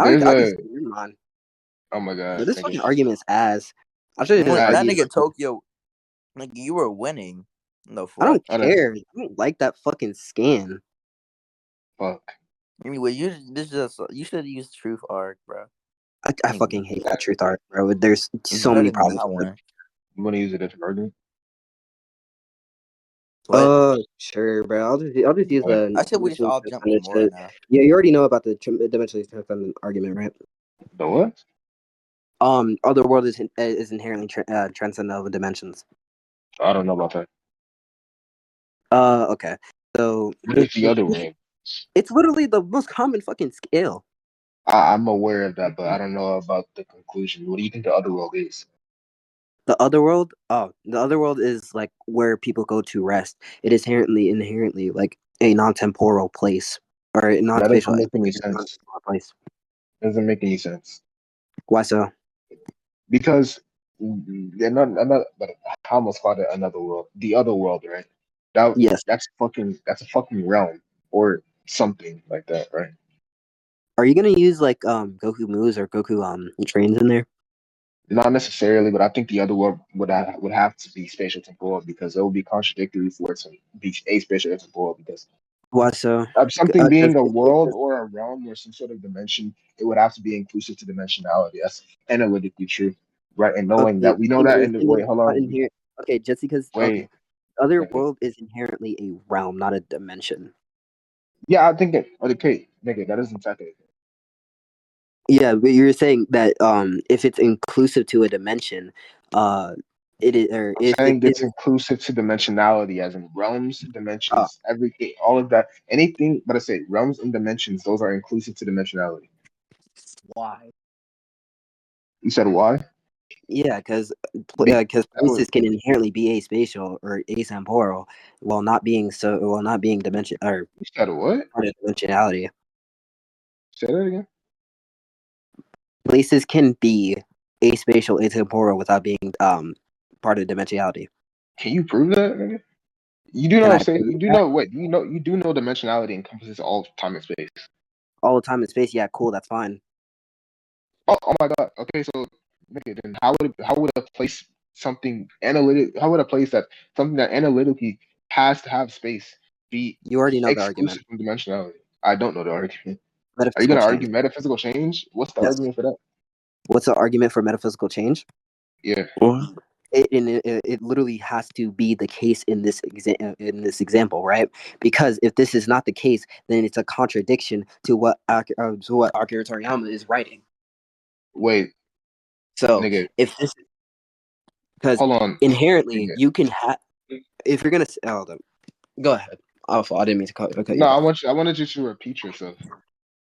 There's I can a see your mind. oh my god, But this nigga. fucking argument's ass. I should have just That argued. nigga Tokyo, like you were winning. No I don't fuck. care. I don't like that fucking scan. Fuck. Anyway, you should use truth arc, bro. I fucking hate that truth art, bro. There's so many problems with it. You want to use a different argument? What? Sure, bro. I'll just use the. I said we just all jump Camora now. Yeah, you already know about the dimensionally transcendent argument, right? The what? Other world is inherently transcendent over dimensions. I don't know about that. Okay. So what is the other world? It's literally the most common fucking scale. I'm aware of that, but I don't know about the conclusion. What do you think the other world is? The other world? Oh, the other world is like where people go to rest. It is inherently like a non-temporal place or a non-spatial. That doesn't make any sense. Place. Doesn't make any sense. Why so? Because they're not. But I almost called it another world. The other world, right? Yes. That's a fucking realm or something like that, right? Are you gonna use like Goku moves or Goku trains in there? Not necessarily, but I think the other world would have to be spatial temporal because it would be contradictory for it to be a spatial temporal because why so? Something being a world or a realm or some sort of dimension, it would have to be inclusive to dimensionality. That's analytically true, right? And knowing that we know that in the wait, hold on. Okay, just because the other world is inherently a realm, not a dimension. Yeah, I think that okay, nigga, that is in fact it. Yeah, but you're saying that if it's inclusive to a dimension, it is or I'm saying it's inclusive to dimensionality, as in realms, dimensions, everything, all of that, anything. But I say realms and dimensions; those are inclusive to dimensionality. Why? You said why? Yeah, because places can inherently be aspatial or atemporal, while not being dimension or you said what? Part of dimensionality. Say that again. Places can be aspatial, atemporal without being part of dimensionality. Can you prove that, nigga? You do know. You do know. Wait, you do know dimensionality encompasses all time and space. All time and space. Yeah, cool. That's fine. Oh my god. Okay, so nigga, then how would a place something analytic? How would a place that something that analytically has to have space be? You already know the exclusive argument. from dimensionality. I don't know the argument. Are you gonna argue metaphysical change? What's the argument for that? What's the argument for metaphysical change? Yeah. It literally has to be the case in this example, right? Because if this is not the case, then it's a contradiction to what Akira Toriyama is writing. Wait. So nigga. If this, because hold on, inherently nigga. you can have. If you're gonna, go ahead. I didn't mean to cut you. No, I wanted you to repeat yourself.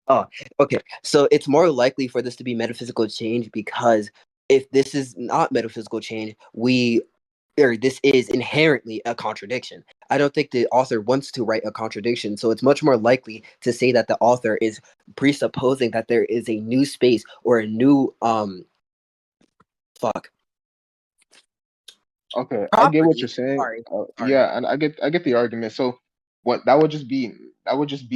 Oh, okay. So it's more likely for this to be metaphysical change because if this is not metaphysical change, this is inherently a contradiction. I don't think the author wants to write a contradiction, so it's much more likely to say that the author is presupposing that there is a new space or a new Okay, I get what you're saying. Yeah, and I get the argument. So what that would just be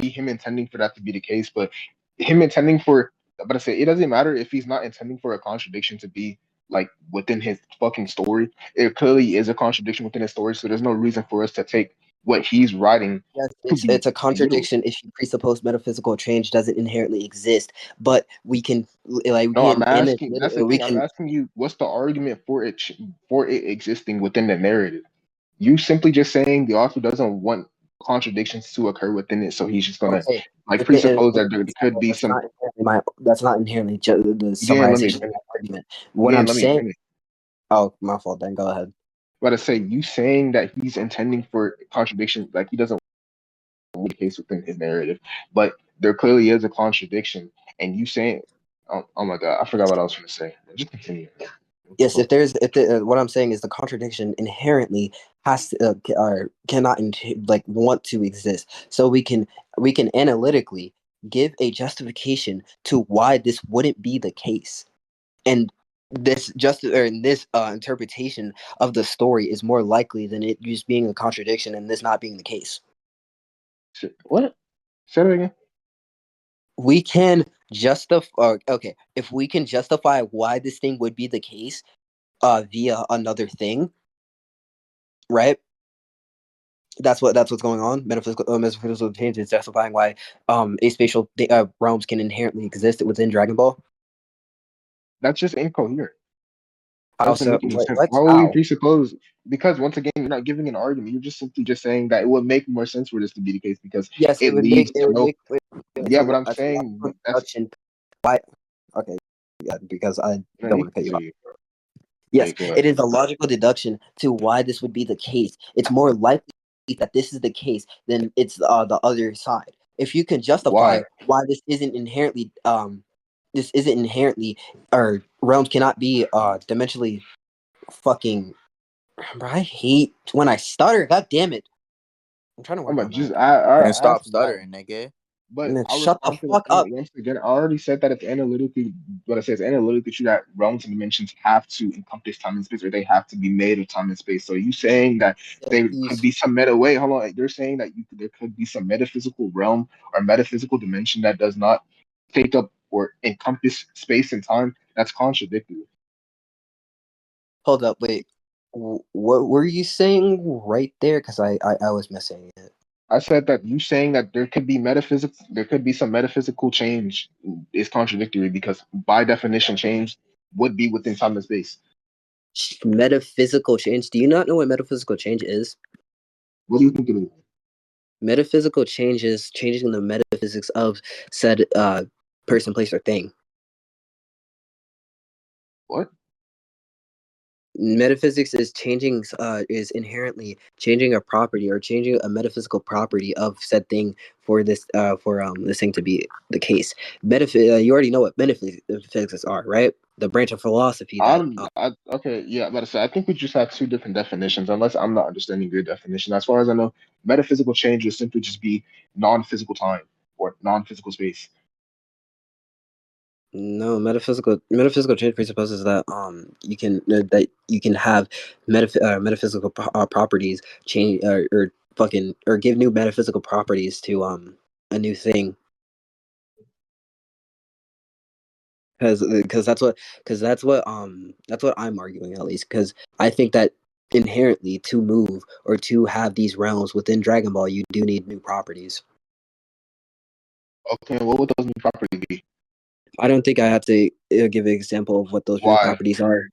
him intending for that to be the case, but him intending for but I say it doesn't matter if he's not intending for a contradiction to be like within his fucking story. It clearly is a contradiction within his story, so there's no reason for us to take what he's writing. Yes, it's a contradiction if you presuppose metaphysical change doesn't inherently exist, but we can I'm asking. That's the thing. I'm asking you, what's the argument for it existing within the narrative? You simply just saying the author doesn't want contradictions to occur within it, so he's just gonna presuppose that there could be some. That's not inherently the summarization of that argument. What I'm saying. Oh, my fault. Then go ahead. But I say you saying that he's intending for contradiction, like he doesn't want the case within his narrative, but there clearly is a contradiction, and you saying, "Oh my god, I forgot what I was going to say." Just continue. Yes, what I'm saying is the contradiction inherently has to or cannot want to exist. So we can analytically give a justification to why this wouldn't be the case, and this interpretation of the story is more likely than it just being a contradiction and this not being the case. What? Say that again. We can Okay, if we can justify why this thing would be the case via another thing, right? That's what's going on. Metaphysical change is justifying why aspatial realms can inherently exist within Dragon Ball. That's just incoherent. That How doesn't so? make any sense. What? Why would we How? presuppose? Because once again, you're not giving an argument. You're just simply just saying that it would make more sense for this to be the case because Yes, it leads to no. it's Yeah, but I'm a saying logical that's deduction. Why? Okay, yeah, because I no, don't you want to cut can you off. say Yes, like it is a logical deduction to why this would be the case. It's more likely that this is the case than it's the other side. If you can justify why. why this isn't inherently or realms cannot be dimensionally fucking. Bro, I hate when I stutter. God damn it! I'm trying to I'm work like, on just that. And I stop asked why. stuttering, nigga. But Man, I'll shut the respond to the fuck point up. once again. I already said that it's analytically, what I say is analytically true that realms and dimensions have to encompass time and space, or they have to be made of time and space. So you saying that there could be some meta? Wait, hold on. You're saying that there could be some metaphysical realm or metaphysical dimension that does not take up or encompass space and time? That's contradictory. Hold up, wait. What were you saying right there? Because I was missing it. I said that you saying that there could be metaphysics, there could be some metaphysical change is contradictory because by definition, change would be within time and space. Metaphysical change. Do you not know what metaphysical change is? What do you think it is? Metaphysical change is changing the metaphysics of said person, place, or thing. What? Metaphysics is inherently changing a property or changing a metaphysical property of said thing for this this thing to be the case. You already know what metaphysics are, right? The branch of philosophy that Okay, yeah, but I think we just have two different definitions, unless I'm not understanding your definition. As far as I know, metaphysical change would simply just be non-physical time or non-physical space. no metaphysical change presupposes that you can have metaphysical properties change or fucking or give new metaphysical properties to a new thing. Because that's what I'm arguing, at least, because I think that inherently to move or to have these realms within Dragon Ball you do need new properties. Okay, what would those new properties be? I don't think I have to give an example of what those new Why? properties are.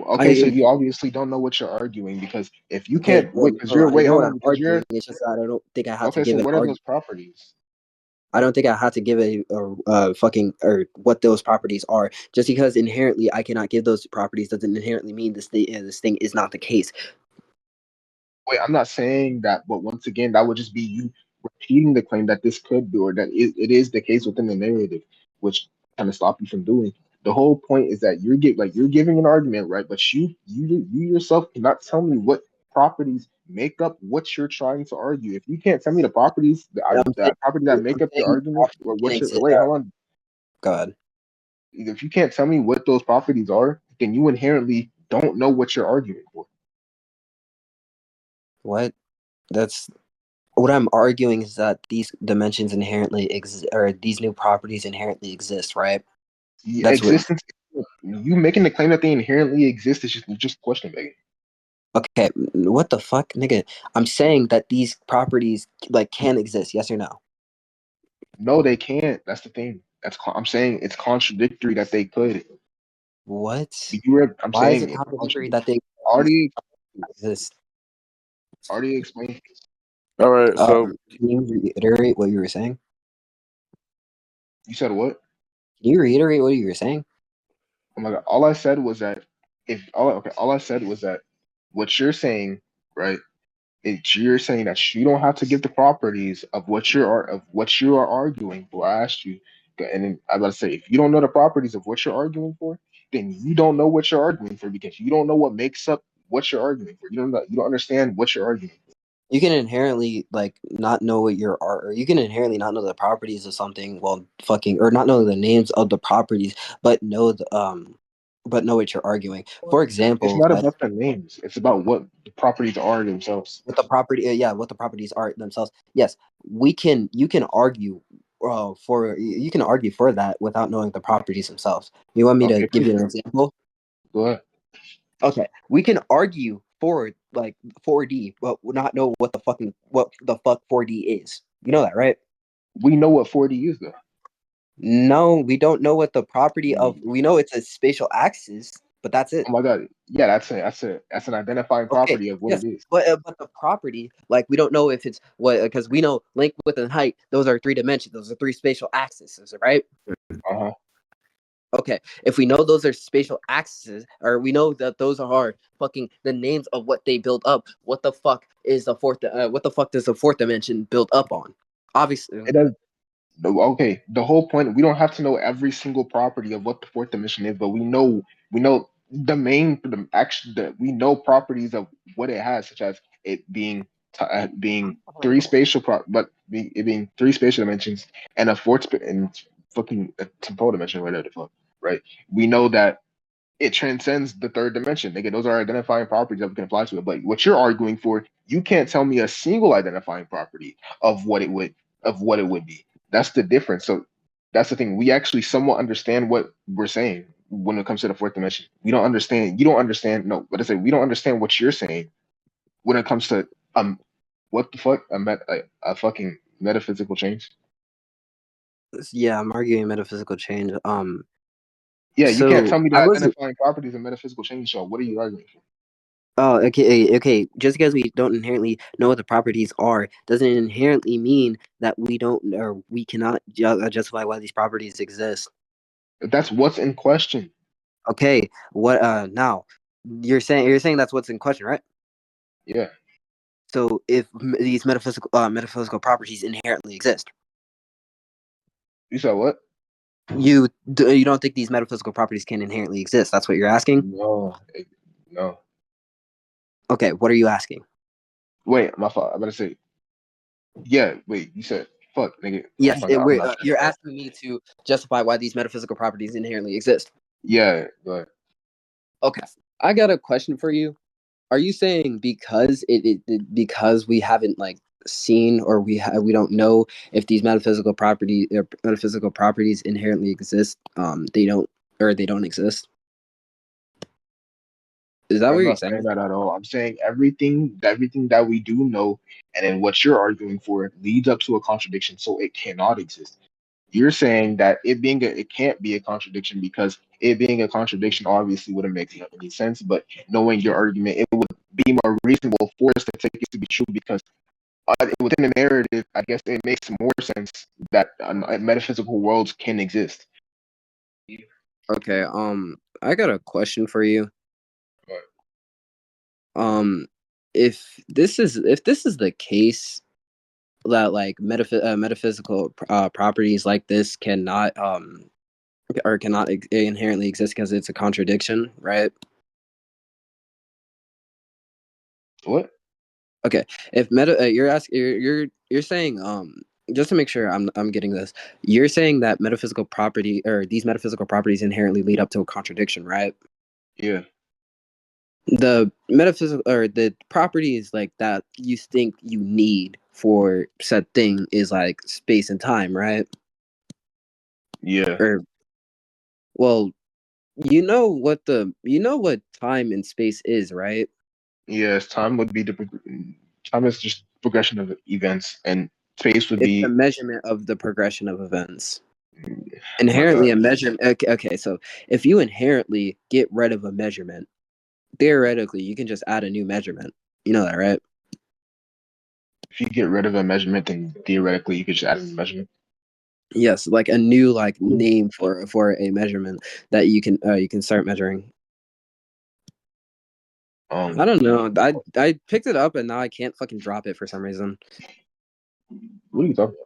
Okay, so you obviously don't know what you're arguing because if you Okay, can't well, wait, because no, you're I wait, know hold what on, I'm because you're arguing. It's just that I don't think I have to okay. So give an what are those argument. properties? I don't think I have to give a fucking or what those properties are. Just because inherently I cannot give those properties doesn't inherently mean this thing is not the case. Wait, I'm not saying that, but once again, that would just be you repeating the claim that this could be or that it is the case within the narrative, which kind of stop you from doing. The whole point is that you're giving an argument, right? But you yourself cannot tell me what properties make up what you're trying to argue. If you can't tell me the properties that property that make I'm up your saying argument, properties or can what you're exist. wait, hold on. God, If you can't tell me what those properties are, then you inherently don't know what you're arguing for. what? That's what I'm arguing is that these dimensions inherently exist, or these new properties inherently exist, right? The That's what. existence, you making the claim that they inherently exist is just question begging. Okay, what the fuck, nigga? I'm saying that these properties like can exist. Yes or no? No, they can't. That's the thing. I'm saying it's contradictory that they could. What? I'm Why is saying it it's contradictory contradictory. that they Already, exist? already explained. All right, so Can you reiterate what you were saying? You said what? Can you reiterate what you were saying? Oh my god! All I said was that all I said was that what you're saying, right? You're saying that you don't have to give the properties of what you are arguing for. I asked you, and then I gotta say, if you don't know the properties of what you're arguing for, then you don't know what you're arguing for because you don't know what makes up what you're arguing for. You don't understand what you're arguing for. You can inherently like not know what your art, or you can inherently not know the properties of something. Well, fucking, or not know the names of the properties, but know what you're arguing. For It's example, not like about the names; it's about what the properties are themselves. what the property, yeah, what the properties are themselves. Yes, we can. You can argue, you can argue for that without knowing the properties themselves. You want me to give you an example? Go ahead. Okay, we can argue for like 4D, but not know what the fuck 4D is. You know that, right? We know what 4D is, though. No, we don't know what the property of. We know it's a spatial axis, but that's it. Oh my god, yeah, that's an identifying property of what it is. But the property, like, we don't know if it's what, because we know length, width, and height. Those are 3 dimensions. Those are 3 spatial axes, right? Okay, if we know those are spatial axes, or we know that those are fucking the names of what they build up, what the fuck is the fourth? What the fuck does the 4th dimension build up on? Obviously, it does. Okay, the whole point, we don't have to know every single property of what the 4th dimension is, but we know we know properties of what it has, such as it being being 3 spatial it being 3 spatial dimensions and a fourth and fucking a temporal dimension, whatever the fuck, right? We know that it transcends the 3rd dimension. Again, those are identifying properties that we can apply to it. But what you're arguing for, you can't tell me a single identifying property of what it would be. That's the difference. So that's the thing. We actually somewhat understand what we're saying when it comes to the 4th dimension. We don't understand. You don't understand. No, but I say we don't understand what you're saying when it comes to what the fuck a fucking metaphysical change. Yeah, I'm arguing metaphysical change. Yeah, you can't so tell me the identifying properties of metaphysical change. So what are you arguing for? Oh, okay. Just because we don't inherently know what the properties are, doesn't inherently mean that we don't, or we cannot justify why these properties exist. That's what's in question. Okay, what? Now, you're saying that's what's in question, right? Yeah. So, if these metaphysical properties inherently exist, You said what? you don't think these metaphysical properties can inherently exist? That's what you're asking? No. Okay, what are you asking? Wait, my fault. I'm gonna say. Yeah. Wait. You said fuck, nigga. Yes, I'm not you're asking me to justify why these metaphysical properties inherently exist. Yeah. Go ahead. Okay, I got a question for you. Are you saying because because we haven't like seen, or we don't know if these metaphysical properties inherently exist, they don't exist? Is that what I'm you're not saying saying? that at all. I'm saying everything that we do know, and then what you're arguing for leads up to a contradiction, so it cannot exist. You're saying that it can't be a contradiction because it being a contradiction obviously wouldn't make any sense. But knowing your argument, it would be more reasonable for us to take it to be true because within the narrative, I guess it makes more sense that metaphysical worlds can exist. Okay. I got a question for you. If this is the case, that like metaphysical properties like this cannot inherently exist because it's a contradiction, right? What? Okay, if you're asking, you're saying, just to make sure I'm getting this, you're saying that metaphysical property, or these metaphysical properties inherently lead up to a contradiction, right? Yeah. The metaphysical, or the properties like that you think you need for said thing is like space and time, right? Yeah. Or, well, you know what time and space is, right? Yes, time is just progression of events, and space would It's the be. measurement of the progression of events. Oh my Inherently god. a measurement. Okay, so if you inherently get rid of a measurement, theoretically you can just add a new measurement. You know that, right? If you get rid of a measurement, then theoretically you could just add a measurement. Yes, like a new like name for a measurement that you can start measuring. I don't know. I picked it up and now I can't fucking drop it for some reason. What are you talking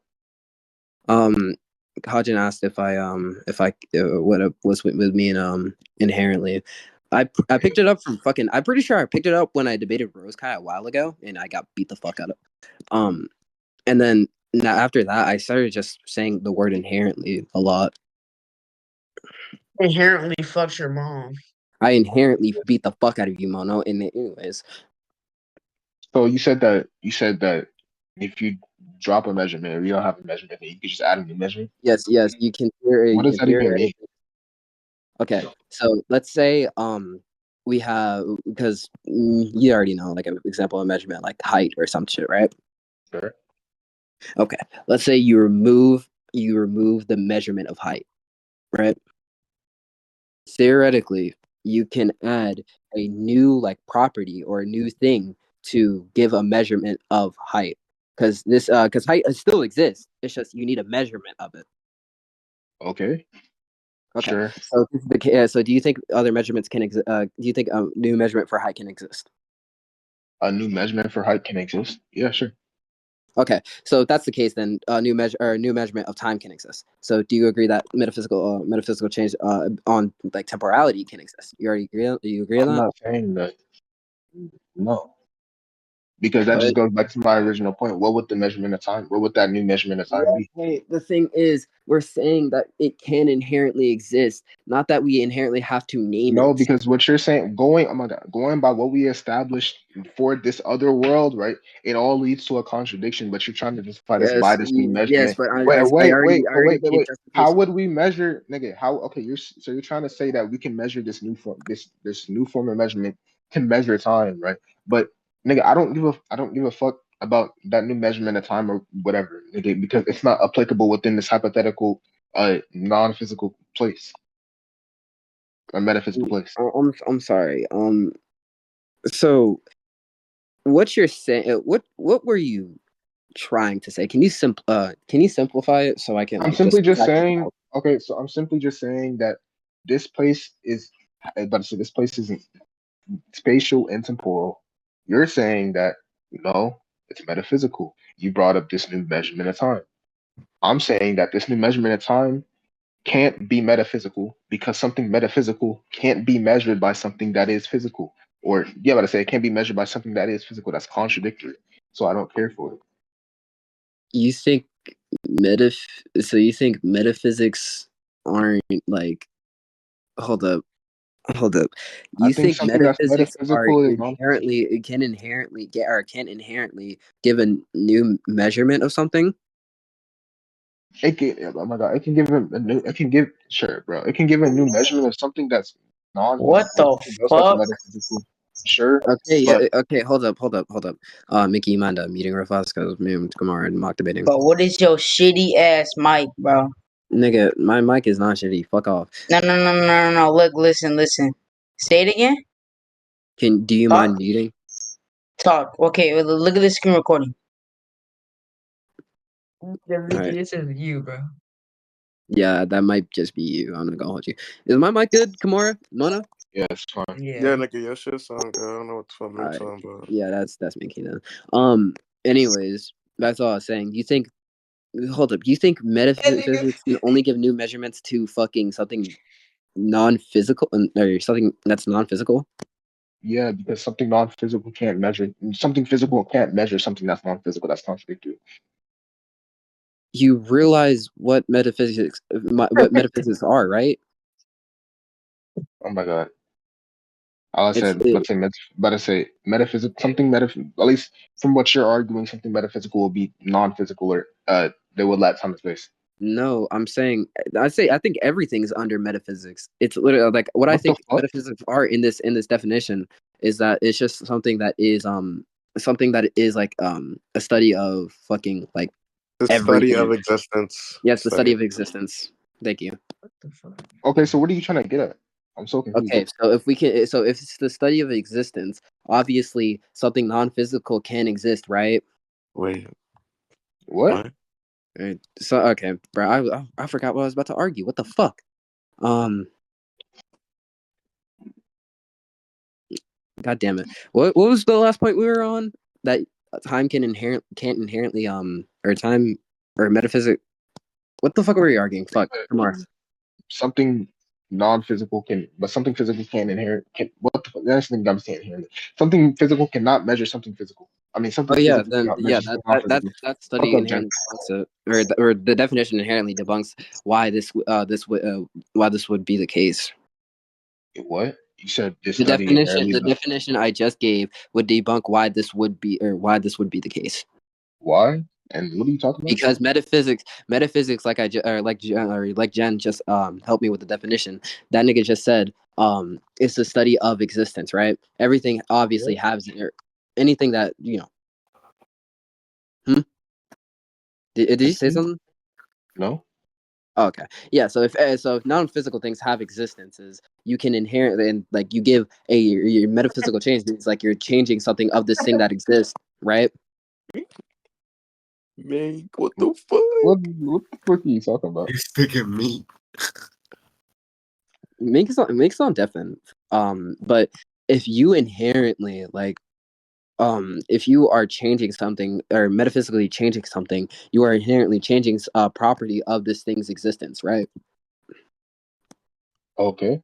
Hajin asked if I what was with me and inherently. I picked it up from fucking. I'm pretty sure I picked it up when I debated Rose Kai a while ago, and I got beat the fuck out of. And then now after that, I started just saying the word inherently a lot. Inherently fucks your mom. I inherently beat the fuck out of you, Mono. And anyways, So you said that if you drop a measurement, or you don't have a measurement, you can just add a new measurement. Yes, you can. What does that even mean? Okay, so let's say we have, because you already know, like an example of measurement, like height or some shit, right? Sure. Okay, let's say you remove the measurement of height, right? Theoretically, you can add a new like property or a new thing to give a measurement of height, because height still exists. It's just you need a measurement of it. Okay. Okay. Sure. So do you think other measurements can exist? Do you think a new measurement for height can exist? A new measurement for height can exist. Yeah, sure. Okay, so if that's the case, then a new measurement of time can exist. So do you agree that metaphysical change on like temporality can exist? You already agree? Do you agree on I'm that? not saying that. No, because that just But goes back to my original point. What would the measurement of time? What would that new measurement of time be? okay, the thing is, we're saying that it can inherently exist, not that we inherently have to name No, it. because what you're saying, oh my God, going by what we established for this other world, right? It all leads to a contradiction, but you're trying to justify this by this new Yes, measurement. but Wait, I wait, already wait, but wait, wait, gave wait. How justification. would we measure, nigga? How? Okay, so you're trying to say that we can measure this new form, this new form of measurement can measure time, right? But nigga, I don't give a fuck about that new measurement of time or whatever, nigga, because it's not applicable within this hypothetical, non-physical place, a metaphysical place. I'm sorry. So what you're saying? What were you trying to say? Can you simplify it so I can I'm like simply just just saying, okay, so I'm simply just saying that this place is, but so this place isn't spatial and temporal. You're saying that no, it's metaphysical. You brought up this new measurement of time. I'm saying that this new measurement of time can't be metaphysical because something metaphysical can't be measured by something that is physical. Or yeah, but I say it can't be measured by something that is physical. That's contradictory. So I don't care for it. You think you think metaphysics aren't like, hold up, hold up. I You think think something that's metaphysics are metaphysical is non-physical. inherently can inherently get or can inherently give a new measurement of something? It can, oh my god, it can give him a new. It can give sure, bro. It can give a new measurement of something that's What non-physical. the Something else that's fuck? metaphysical. Sure, Okay, yeah, but okay, hold up. Mickey, you mind muting real fast because me and Kamara and mock debating. But what is your shitty ass mic, bro? Nigga, my mic is not shitty. Fuck off. No. Look, listen. Say it again. Do you Talk. mind muting? Talk. Okay, look at the screen recording. Alright. This is you, bro. Yeah, that might just be you. I'm not gonna hold you. Is my mic good, Kamara? Mona? yeah, it's fine. Yeah, nigga, your shit sound good. I don't know what the fuck you're talking about. Yeah, that's Mickey then. Anyways, that's all I was saying. You think you think metaphysics can only give new measurements to fucking something non-physical or something that's non-physical? Yeah, because something non-physical can't measure. Something physical can't measure something that's non-physical. That's contradictory. You realize what metaphysics are, right? Oh my god. All I It's said, but I say metaphysical. Something metaphysical. At least from what you're arguing, something metaphysical will be non-physical, or they will lack time and space. No, I'm saying I think everything is under metaphysics. It's literally like what I What the think fuck? metaphysics are in this definition is that it's just something that is like a study of fucking like The study everything. of existence. Yes, the study of existence. Thank you. What the fuck? Okay, so what are you trying to get at? I'm so confused. Okay, so if it's the study of existence, obviously something non-physical can exist, right? Wait, What? Right. So okay, bro, I forgot what I was about to argue. What the fuck? God damn it! What was the last point we were on? That time can't inherently or time or metaphysics. What the fuck were we arguing? Fuck, Kamar. Something non-physical can, but something physical can inherit. Can what the fuck? That's the thing I'm saying here. Something physical cannot measure something physical. I mean, something Oh yeah, physical then cannot yeah, measure something non-physical. that Fuck study up, Jen. inherently debunks it, or the definition inherently debunks why why this would be the case. What? You said this The study inherently. definition I just gave would debunk why this would be the case. Why? And what are you talking about? Because metaphysics, like Jen just helped me with the definition. That nigga just said it's the study of existence, right? Everything obviously has anything that Did you say something? No. Oh, okay. Yeah. So if non-physical things have existences, you can inherently and like you give your metaphysical change means like you're changing something of this thing that exists, right? Man, what the fuck? What the fuck are you talking about? You're sticking me. Make it sound deafened. But if you inherently if you are changing something or metaphysically changing something, you are inherently changing a property of this thing's existence, right? Okay.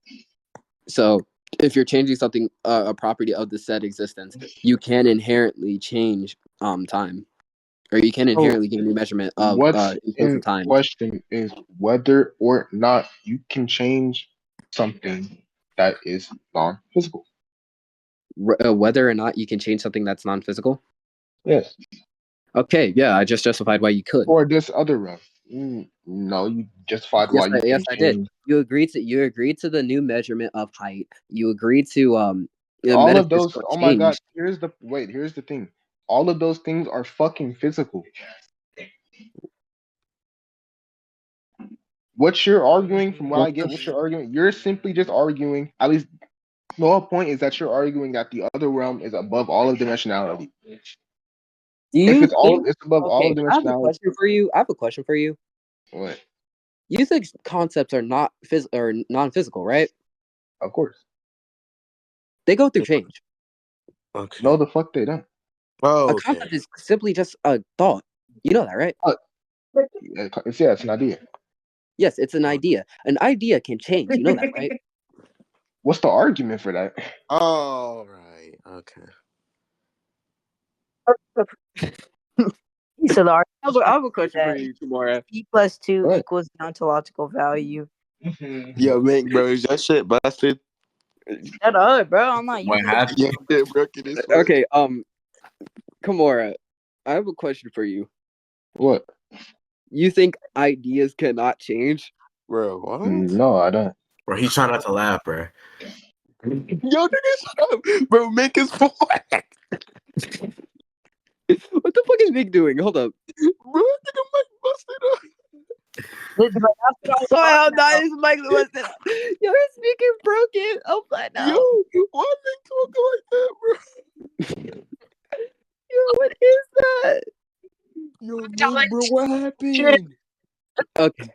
So if you're changing something, a property of the said existence, you can inherently change time, or you can inherently give a new measurement of What's in place in of time. question is whether or not you can change something that is non-physical. Whether or not you can change something that's non-physical. Yes. Okay, yeah, I just justified why you could. Or this other realm. No, you justified why you Yes, can I did. change. You agreed to the new measurement of height. You agreed to All of those. metaphysical Oh my God. change. Here's the thing. All of those things are fucking physical. What you're arguing, from what I get, what you're arguing, you're simply just arguing. At least the whole point is that you're arguing that the other realm is above all of dimensionality. Do If you think? it's above all Okay, of I have a dimensionality. question for you. I have a question for you. What? You think concepts are not or non-physical, right? Of course. They go through change. Okay. No, the fuck they don't. Oh, A okay. concept is simply just a thought. You know that, right? It's an idea. Yes, it's an idea. An idea can change. You know that, right? What's the argument for that? All right. Okay. So the I have a question for that you, Camora. P plus 2 Right. equals the ontological value. Yo, man, bro, is that shit busted? Shut up, bro. I'm not What using happened? Yeah, shit broken this way. Okay, Camora, I have a question for you. What? You think ideas cannot change? Bro, what? No, I don't. Bro, he's trying not to laugh, bro. Yo, nigga, shut up. Bro, make his point. What the fuck is Vic doing? Hold up. Bro, nigga, Mike busted up. Listen, but that's what I was talking about. His mic wasn't. Yo, his speaker broken. Oh, but Yo, why they talking like that, bro? Yo, what is that? Yo, Nick, bro, what happened? Okay.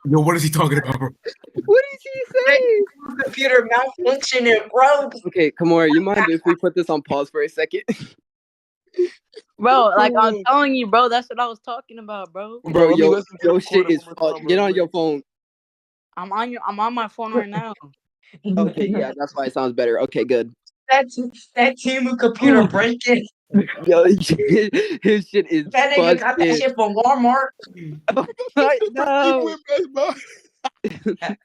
Yo, what is he talking about, bro? What is he saying? Computer malfunctioning, bro. Okay, Kamora, you mind if we put this on pause for a second? Bro, like I'm telling you, bro, that's what I was talking about, bro. Bro, let me yo, listen to the shit recording is one more fucked. time Get real on your quick. phone. I'm on my phone right now. Okay, yeah, that's why it sounds better. Okay, good. That team of computer breaking. Yo, his shit is That nigga got that busted. shit from Walmart. No.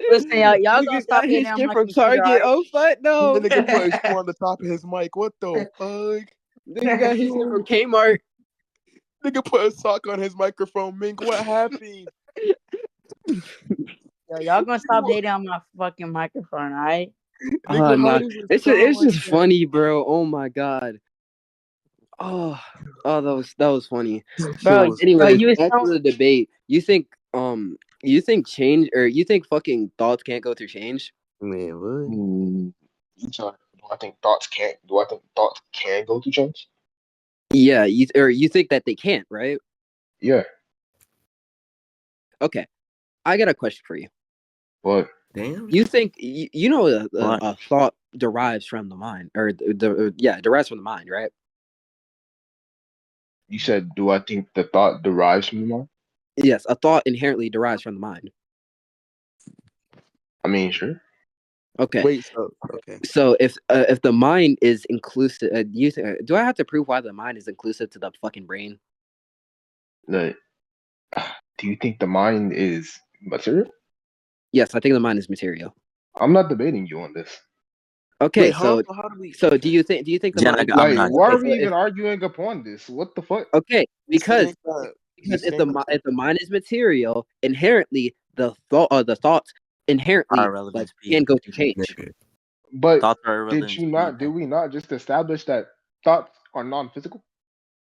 Listen, y'all gonna Nigga stop got hating his on shit my from computer, Target. right? Oh, fuck no. The nigga put his phone on the top of his mic. What the fuck? Nigga got his shit from Kmart. Nigga put a sock on his microphone. Mink, what happened? Yo, y'all gonna stop hating on my fucking microphone, alright? Nigga, Nah. how does it It's sound like just that? funny, bro. Oh my god. Oh, that was funny. Bro, Anyways, you was back to telling the debate. You think change or you think fucking thoughts can't go through change? Man, what? Do I think thoughts can't? Do I think thoughts can go through change? Yeah, you think that they can't, right? Yeah. Okay, I got a question for you. What? Damn. You think you know a thought derives from the mind, or derives from the mind, right? You said, do I think the thought derives from the mind? Yes, a thought inherently derives from the mind. I mean, sure. Okay. Wait, so okay. So if the mind is inclusive, do I have to prove why the mind is inclusive to the fucking brain? Do you think the mind is material? Yes, I think the mind is material. I'm not debating you on this. Okay, Wait, so how do we? so Okay. do you think the Jen, mind? I'm Like, not why gonna. are Okay, we so if even arguing upon this? What the fuck? okay, He's because saying that because he's saying if the mind is material, inherently the thoughts inherently Are relevant like to can people. go to change. Nigga. But Thoughts are irrelevant to did people. we not just establish that thoughts are non-physical?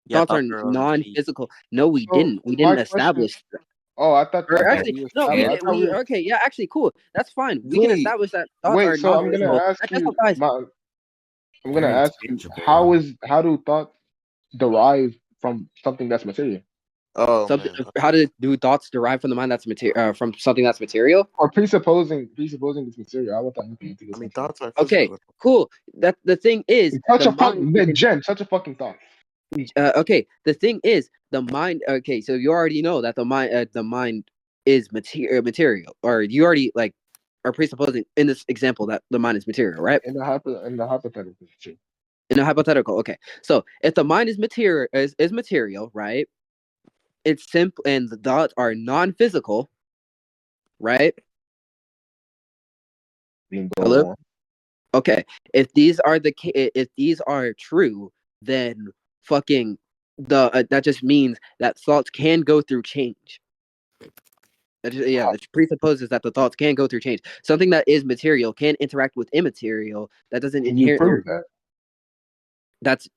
Yeah, Thoughts are thoughts are irrelevant to people. non-physical. No, we So didn't. We my didn't question. establish. Oh, Or I thought actually, we no, established. I thought we okay. Yeah, actually, cool. That's fine. We can wait, establish that thoughts wait. are So I'm gonna non-physical. ask That you. justifies. I'm gonna Very ask you. tangible. How do thoughts derive from something that's material? Oh Something. man. How do thoughts derive from the mind that's material from something that's material? Or presupposing it's material. I want that into I this mean, material. thoughts are Okay, physical. cool. That the thing is, Such the a mind fucking is Jen. Such a fucking thought. okay. The thing is, the mind. Okay, so you already know that the mind is material, or you already like are presupposing in this example that the mind is material, right? In the hypothetical. Shit. In a hypothetical, okay. So if the mind is material, right? It's simple, and the thoughts are non-physical, right? You can Hello. go on. Okay. If these are true, then fucking that just means that thoughts can go through change. Yeah, it presupposes that the thoughts can go through change. Something that is material can interact with immaterial. That doesn't Can you inherently. prove that?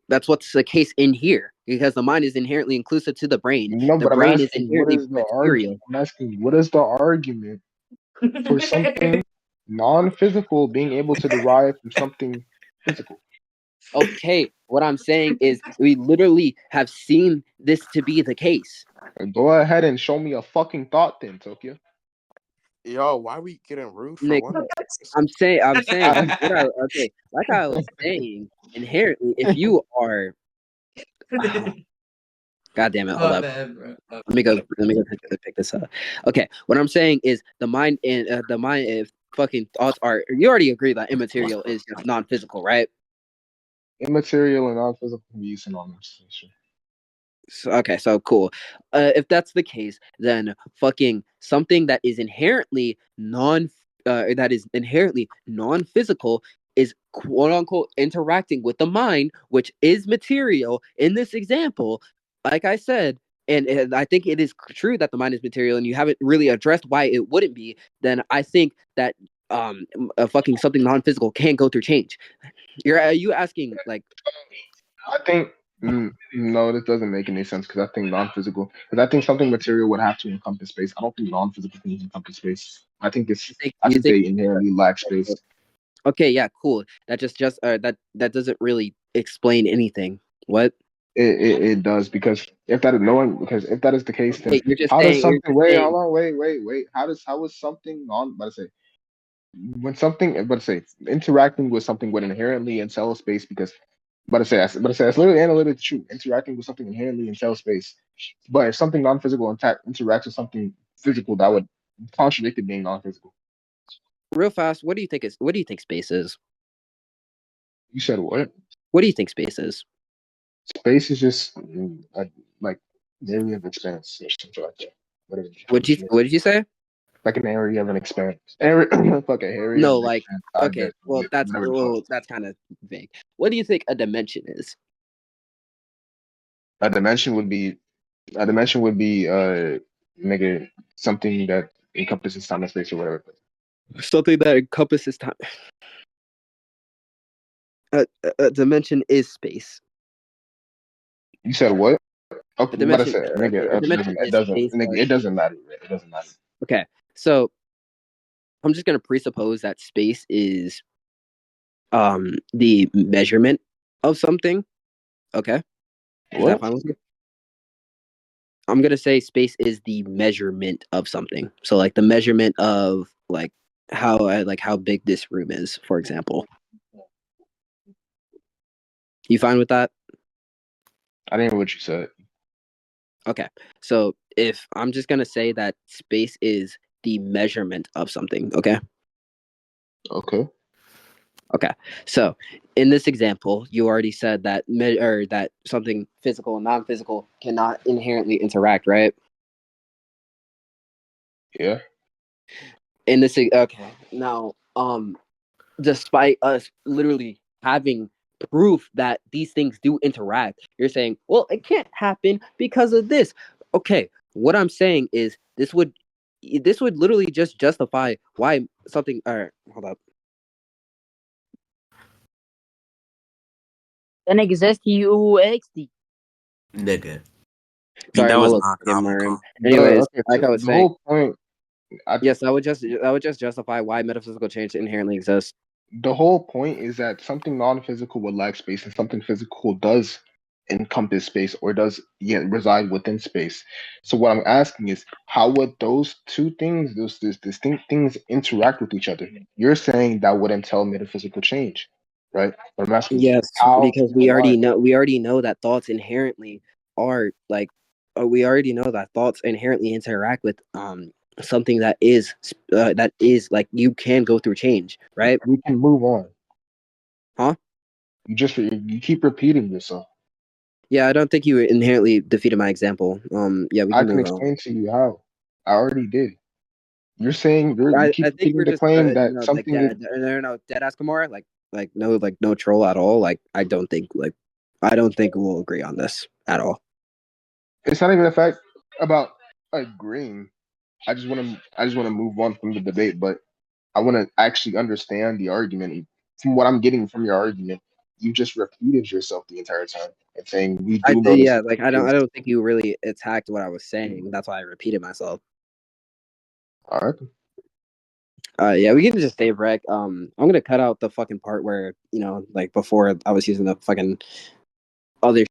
That's what's the case in here because the mind is inherently inclusive to the brain. No, The but I'm brain is asking, what inherently is the argument? material. I'm asking, what is the argument for something non-physical being able to derive from something physical? Okay, what I'm saying is we literally have seen this to be the case. Go ahead and show me a fucking thought then, Tokyo. Yo, why we getting rude for Nick, one? I'm saying okay, like I was saying, inherently, if you are God damn it, hold up. Let me go pick this up. Okay, what I'm saying is the mind and if fucking thoughts are you already agree that immaterial is just non-physical, right? Immaterial and non-physical can be synonymous. Sure. So, okay, so cool. If that's the case, then fucking something that is inherently non-physical is quote unquote interacting with the mind, which is material in this example. Like I said, and I think it is true that the mind is material, and you haven't really addressed why it wouldn't be. Then I think that fucking something non-physical can go through change. Are you asking like I think no, this doesn't make any sense because I think non-physical. Because I think something material would have to encompass space. I don't think non-physical can encompass space. I think it's. I you think think they inherently lack space. okay, yeah, cool. That that doesn't really explain anything. What? It does because if that is knowing because if that is the case, then Wait, you're just how does saying. You're something just wait, saying. hold on, wait. How is something non but say when something but say interacting with something would inherently entail space because but I say that's literally analytically true. Interacting with something inherently entails space. But if something non-physical interacts with something physical, that would contradict it being non-physical. Real fast. What do you think is? What do you think space is? You said what? What do you think space is? Space is just like an area of expanse or something like that. Whatever the definition is. What did you say? Like an area of an expanse. Area, fuck it, area of No, an like expanse. okay. Whatever the fuck. That's kind of vague. What do you think a dimension is? A dimension would be nigga something that encompasses time and space or whatever. Something that encompasses time. A dimension is space. You said what? Okay, but I said nigga, A dimension it is doesn't space. nigga, it doesn't matter. It doesn't matter. Okay, so I'm just gonna presuppose that space is the measurement of something. Okay, is that What? fine with you? I'm gonna say space is the measurement of something. So like the measurement of how big this room is, for example. You fine with that? I didn't hear what you said. Okay. So if I'm just gonna say that space is the measurement of something, okay? Okay. Okay. So in this example, you already said that that something physical and non-physical cannot inherently interact, right? Yeah. In this okay. Now, despite us literally having proof that these things do interact. You're saying, well, it can't happen because of this. Okay, what I'm saying is this would literally just justify why something. Hold up. Den exist UXD. Nigga. Sorry, that I'm a was little not in my room. comical. Anyways, Okay, like so I was the saying, whole point. yes, that would just justify why metaphysical change inherently exists. The whole point is that something non-physical would lack space, and something physical does encompass space or does reside within space. So what I'm asking is, how would those two things, those distinct things, interact with each other? You're saying that would entail metaphysical change, right? But I'm asking you, Yes, how because and why? we already know that thoughts inherently are like we already know that thoughts inherently interact with something that is like you can go through change, right? We can move on. Huh? You keep repeating yourself. Yeah, I don't think you inherently defeated my example. Yeah, we I can can move on. explain to you how. I already did. You're saying you keep I think repeating we're the just claim that no, like something is. dead ass Kamara, like no troll at all. Like I don't think we'll agree on this at all. It's not even a fact about agreeing. I just want to move on from the debate, but I want to actually understand the argument. From what I'm getting from your argument, you just repeated yourself the entire time and saying we do know this Yeah, is like the case. I don't think you really attacked what I was saying. That's why I repeated myself. All right. Yeah, we can just stay rec. I'm gonna cut out the fucking part where like before I was using the fucking other